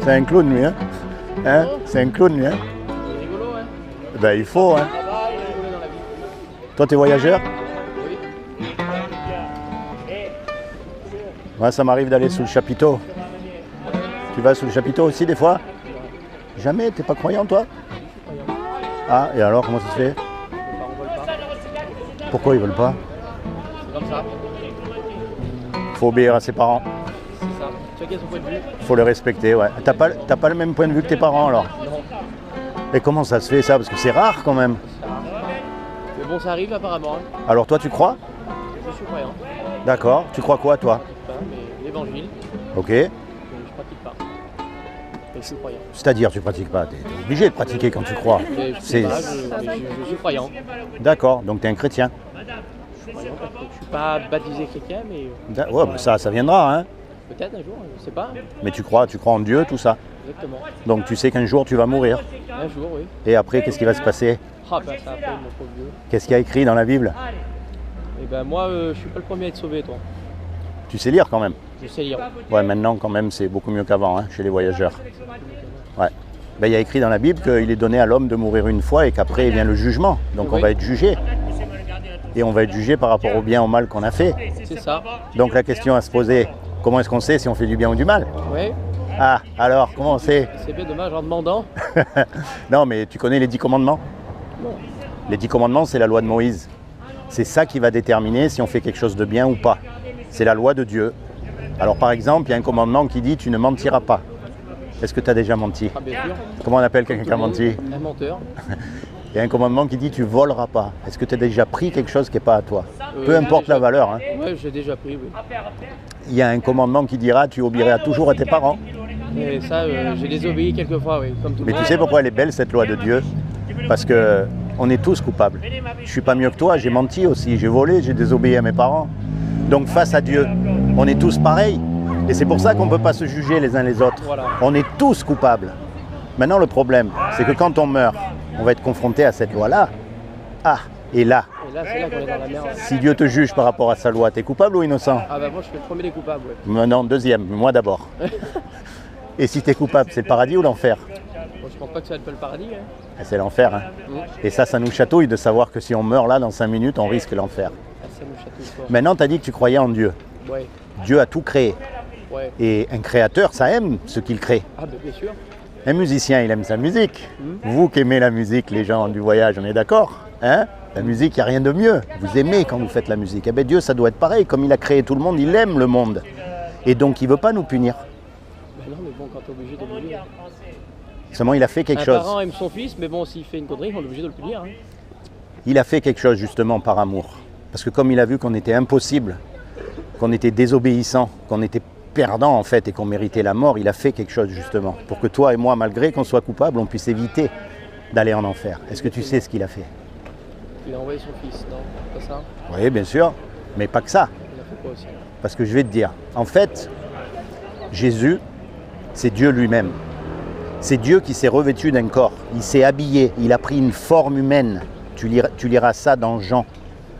C'est un clown, lui, hein, hein? C'est un clown, lui, hein? C'est rigolo, hein? Ben, il faut, hein. Il est rigolo dans la vie. Toi, t'es voyageur? Oui. Moi, ça m'arrive d'aller sous le chapiteau. Tu vas sous le chapiteau aussi, des fois? Jamais? T'es pas croyant, toi? Ah, et alors, comment ça se fait? Les parents veulent pas. Pourquoi ils veulent pas? C'est comme ça. Faut obéir à ses parents. C'est ça. Chacun son point de vue. Faut les respecter, ouais. T'as pas le même point de vue que tes parents, alors? Non. Et comment ça se fait, ça? Parce que c'est rare, quand même. Ça arrive. Mais bon, ça arrive apparemment. Hein. Alors, toi, tu crois? Je suis croyant. D'accord. Tu crois quoi, toi? Pas, mais l'évangile, Ok. je pratique pas. Mais je suis croyant. C'est-à-dire, tu pratiques pas. T'es obligé de pratiquer quand tu crois. Mais je C'est- sais pas, je suis croyant. D'accord. Donc, t'es un chrétien. Je suis croyant parce que je suis pas baptisé chrétien, mais Ouais, mais ça viendra, hein. peut-être un jour, je sais pas. Mais tu crois en Dieu, tout ça. Exactement. Donc, tu sais qu'un jour, tu vas mourir. Un jour, oui. Et après, qu'est-ce qui va se passer? Ah ben ça après, mon pauvre Dieu. Qu'est-ce qu'il y a écrit dans la Bible? Et ben moi, je suis pas le premier à être sauvé, toi. Tu sais lire, quand même. Je sais lire. Ouais, maintenant, quand même, c'est beaucoup mieux qu'avant, hein, chez les voyageurs. Ouais. Ben, il y a écrit dans la Bible qu'il est donné à l'homme de mourir une fois et qu'après vient le jugement. Donc on Oui. va être jugé. Et on va être jugé par rapport au bien ou au mal qu'on a fait. C'est ça. Donc la question à se poser, comment est-ce qu'on sait si on fait du bien ou du mal? Oui. Ah, alors, comment on sait? C'est bien dommage en demandant. Non, mais tu connais les 10 commandements? Non. Les 10 commandements, c'est la loi de Moïse. C'est ça qui va déterminer si on fait quelque chose de bien ou pas. C'est la loi de Dieu. Alors par exemple, il y a un commandement qui dit « tu ne mentiras pas ». Est-ce que tu as déjà menti? Ah bien sûr. Comment on appelle quelqu'un qui a menti? Un menteur. Il y a un commandement qui dit « tu voleras pas ». Est-ce que tu as déjà pris quelque chose qui n'est pas à toi? Peu importe la valeur, hein. Oui, j'ai déjà pris, oui. Il y a un commandement qui dira « tu obéiras toujours à tes parents ». Et ça, j'ai désobéi quelques fois, oui, comme tout le Mais monde. tu sais pourquoi elle est belle, cette loi de Dieu? Parce que on est tous coupables. Je suis pas mieux que toi, j'ai menti aussi, j'ai volé, j'ai désobéi à mes parents. Donc face à Dieu, on est tous pareils. Et c'est pour ça qu'on ne peut pas se juger les uns les autres. Voilà. On est tous coupables. Maintenant, le problème, c'est que quand on meurt, on va être confronté à cette loi-là. Ah, et là, Et là, c'est là qu'on est dans la merde. si Dieu te juge par rapport à sa loi, t'es coupable ou innocent? Ah bah moi, je suis le premier des coupables, oui. Non, deuxième, moi d'abord. Et si t'es coupable, c'est le paradis ou l'enfer? Bon, je pense pas que ça va être le paradis, hein. Ah, c'est l'enfer, hein. Et ça nous chatouille de savoir que si on meurt là, dans 5 minutes, on risque l'enfer. Ah, ça nous chatouille fort. Maintenant, tu as dit que tu croyais en Dieu. Ouais, Dieu a tout créé. ouais. Et un créateur, ça aime ce qu'il crée. Ah bah bien sûr. Un musicien, il aime sa musique. Vous qui aimez la musique, les gens du voyage, on est d'accord, hein? La musique, il n'y a rien de mieux. Vous aimez quand vous faites la musique. Eh bien, Dieu, ça doit être pareil. Comme il a créé tout le monde, il aime le monde. Et donc, il ne veut pas nous punir. Bah non, mais bon, quand t'es obligé de le punir. Seulement, il a fait quelque Un chose. parent aime son fils, mais bon, s'il fait une connerie, on est obligé de le punir, hein. Il a fait quelque chose, justement, par amour. Parce que comme il a vu qu'on était impossible, qu'on était désobéissant, qu'on était perdant, en fait, et qu'on méritait la mort, il a fait quelque chose, justement. Pour que toi et moi, malgré qu'on soit coupables, on puisse éviter d'aller en enfer. Est-ce que tu sais ce qu'il a fait? Il a envoyé son fils, non? Pas ça? Oui, bien sûr, mais pas que ça. Il a fait quoi aussi? Parce que je vais te dire, en fait, Jésus, c'est Dieu lui-même. C'est Dieu qui s'est revêtu d'un corps. Il s'est habillé, il a pris une forme humaine. Tu liras ça dans Jean,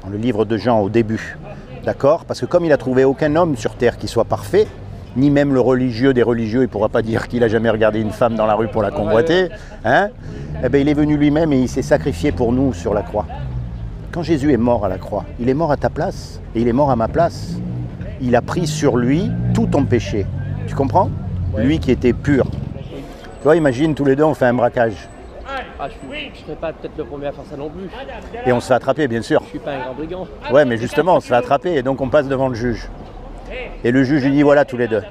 dans le livre de Jean au début. D'accord? Parce que comme il n'a trouvé aucun homme sur terre qui soit parfait, ni même le religieux des religieux, il ne pourra pas dire qu'il a jamais regardé une femme dans la rue pour la convoiter, hein? Eh bien, il est venu lui-même et il s'est sacrifié pour nous sur la croix. Quand Jésus est mort à la croix, il est mort à ta place et il est mort à ma place. Il a pris sur lui tout ton péché. Tu comprends? Lui qui était pur. Tu vois, imagine, tous les deux, on fait un braquage. Ah, je serais pas peut-être le premier à faire ça non plus. Et on se fait attraper, bien sûr. Je suis pas un grand brigand. Ouais, mais justement, on se fait attraper et donc on passe devant le juge. Et le juge lui dit, voilà, tous les deux.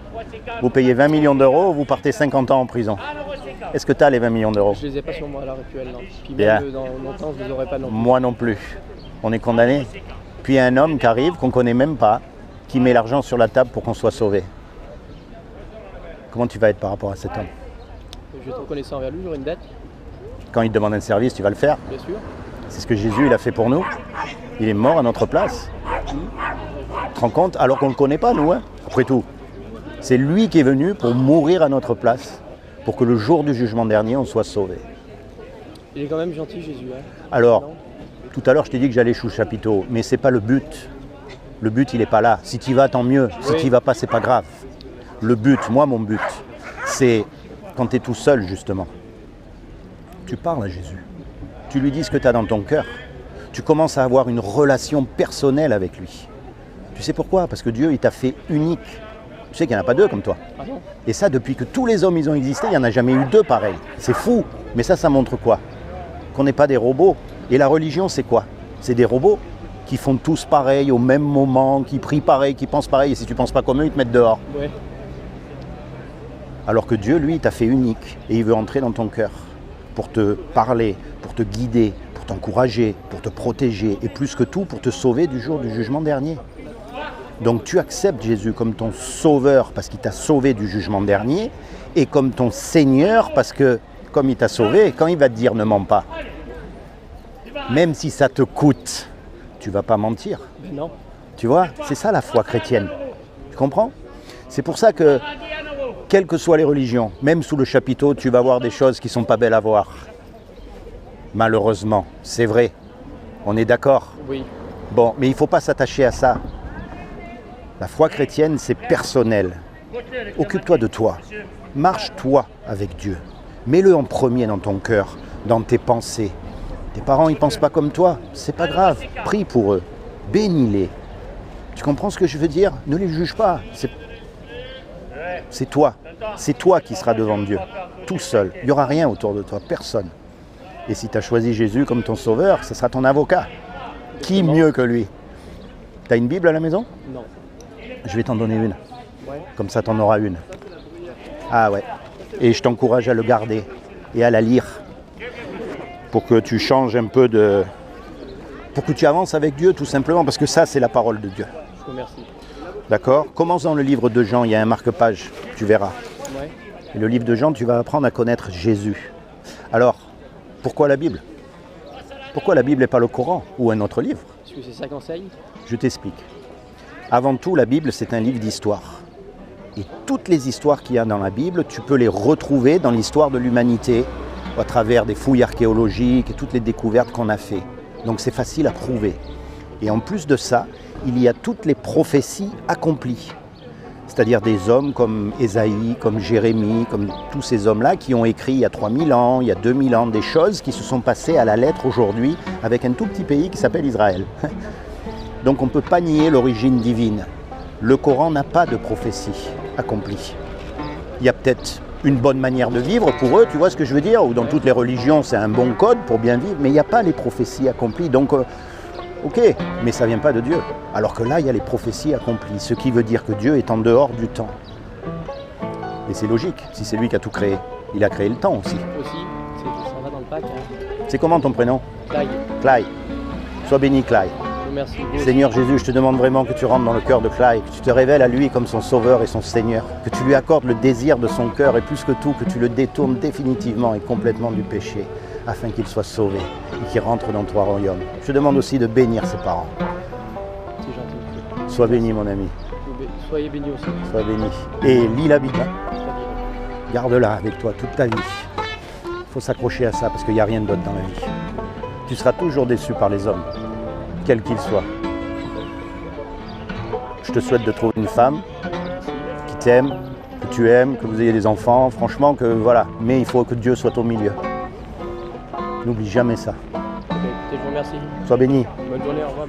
Vous payez 20 millions d'euros, vous partez 50 ans en prison. Est-ce que tu as les 20 millions d'euros? Je les ai pas sur moi à l'heure actuelle, non. Puis Bien. même dans longtemps, je les aurais pas non plus. Moi non plus. On est condamné. Puis il y a un homme qui arrive, qu'on ne connaît même pas, qui met l'argent sur la table pour qu'on soit sauvé. Comment tu vas être par rapport à cet homme? Je vais être reconnaissant envers lui, j'aurai une dette, Quand il te demande un service, tu vas le faire. bien sûr. C'est ce que Jésus il a fait pour nous. Il est mort à notre place. Tu te rends compte? Alors qu'on ne le connaît pas, nous, hein? Après tout. C'est lui qui est venu pour mourir à notre place, pour que le jour du jugement dernier, on soit sauvé. Il est quand même gentil, Jésus, hein. Alors, Non. tout à l'heure, je t'ai dit que j'allais sous le chapiteau, mais c'est pas le but. Le but, il n'est pas là. Si tu y vas, tant mieux. Si Oui. tu y vas pas, c'est pas grave. Le but, moi, mon but, c'est quand tu es tout seul justement, tu parles à Jésus. Tu lui dis ce que tu as dans ton cœur. Tu commences à avoir une relation personnelle avec lui. Tu sais pourquoi? Parce que Dieu, il t'a fait unique. Tu sais qu'il n'y en a pas deux comme toi. Ah bon? Et ça, depuis que tous les hommes ils ont existé, il n'y en a jamais eu deux pareils. C'est fou. Mais ça montre quoi? Qu'on n'est pas des robots. Et la religion, c'est quoi? C'est des robots qui font tous pareil au même moment, qui prient pareil, qui pensent pareil. Et si tu ne penses pas comme eux, ils te mettent dehors. Ouais. Alors que Dieu, lui, t'a fait unique. Et il veut entrer dans ton cœur pour te parler, pour te guider, pour t'encourager, pour te protéger. Et plus que tout, pour te sauver du jour du jugement dernier. Donc tu acceptes Jésus comme ton sauveur parce qu'il t'a sauvé du jugement dernier et comme ton Seigneur parce que comme il t'a sauvé, quand il va te dire ne mens pas, même si ça te coûte, tu vas pas mentir. Ben non. Tu vois, c'est ça la foi chrétienne. Tu comprends? C'est pour ça que, quelles que soient les religions, même sous le chapiteau, tu vas voir des choses qui sont pas belles à voir. Malheureusement, c'est vrai. On est d'accord? Oui. Bon, mais il ne faut pas s'attacher à ça. La foi chrétienne, c'est personnel. Occupe-toi de toi. Marche-toi avec Dieu. Mets-le en premier dans ton cœur, dans tes pensées. Tes parents, ils ne pensent pas comme toi. C'est pas grave. Prie pour eux. Bénis-les. Tu comprends ce que je veux dire? Ne les juge pas. C'est toi. C'est toi qui seras devant Dieu. Tout seul. Il n'y aura rien autour de toi. Personne. Et si tu as choisi Jésus comme ton sauveur, ce sera ton avocat. Qui mieux que lui? Tu as une Bible à la maison? Non. Je vais t'en donner une. Ouais. Comme ça, tu en auras une. Ah ouais. Et je t'encourage à le garder et à la lire pour que tu changes un peu de... Pour que tu avances avec Dieu, tout simplement, parce que ça, c'est la parole de Dieu. Je vous remercie. D'accord? Commence dans le livre de Jean, il y a un marque-page, tu verras. Ouais. Et le livre de Jean, tu vas apprendre à connaître Jésus. Alors, pourquoi la Bible? Pourquoi la Bible et pas le Coran ou un autre livre? Est-ce que c'est ça qu'enseigne? Je t'explique. Avant tout, la Bible, c'est un livre d'histoire. Et toutes les histoires qu'il y a dans la Bible, tu peux les retrouver dans l'histoire de l'humanité, à travers des fouilles archéologiques et toutes les découvertes qu'on a faites. Donc c'est facile à prouver. Et en plus de ça, il y a toutes les prophéties accomplies. C'est-à-dire des hommes comme Ésaïe, comme Jérémie, comme tous ces hommes-là qui ont écrit il y a 3000 ans, il y a 2000 ans, des choses qui se sont passées à la lettre aujourd'hui avec un tout petit pays qui s'appelle Israël. Donc on ne peut pas nier l'origine divine. Le Coran n'a pas de prophétie accomplie. Il y a peut-être une bonne manière de vivre pour eux, tu vois ce que je veux dire? Ou dans toutes les religions, c'est un bon code pour bien vivre, mais il n'y a pas les prophéties accomplies. Donc, ok, mais ça ne vient pas de Dieu. Alors que là, il y a les prophéties accomplies, ce qui veut dire que Dieu est en dehors du temps. Et c'est logique, si c'est lui qui a tout créé. Il a créé le temps aussi. Aussi, ça va dans le pack. Hein. C'est comment ton prénom? Clyde. Clyde. Sois béni, Clyde. Merci. Seigneur Jésus, je te demande vraiment que tu rentres dans le cœur de Clyde, que tu te révèles à lui comme son sauveur et son Seigneur, que tu lui accordes le désir de son cœur et plus que tout, que tu le détournes définitivement et complètement du péché, afin qu'il soit sauvé et qu'il rentre dans ton royaume. Je te demande aussi de bénir ses parents. C'est gentil. Sois béni, mon ami. Soyez bénis aussi. Sois béni. Et lis la Bible. C'est-à-dire, Garde-la avec toi toute ta vie. Il faut s'accrocher à ça parce qu'il n'y a rien d'autre dans la vie. Tu seras toujours déçu par les hommes, quels qu'ils soient. Je te souhaite de trouver une femme qui t'aime, que tu aimes, que vous ayez des enfants, franchement, que voilà. Mais il faut que Dieu soit au milieu. N'oublie jamais ça. écoutez, je vous remercie. Sois béni. Bonne journée, au revoir.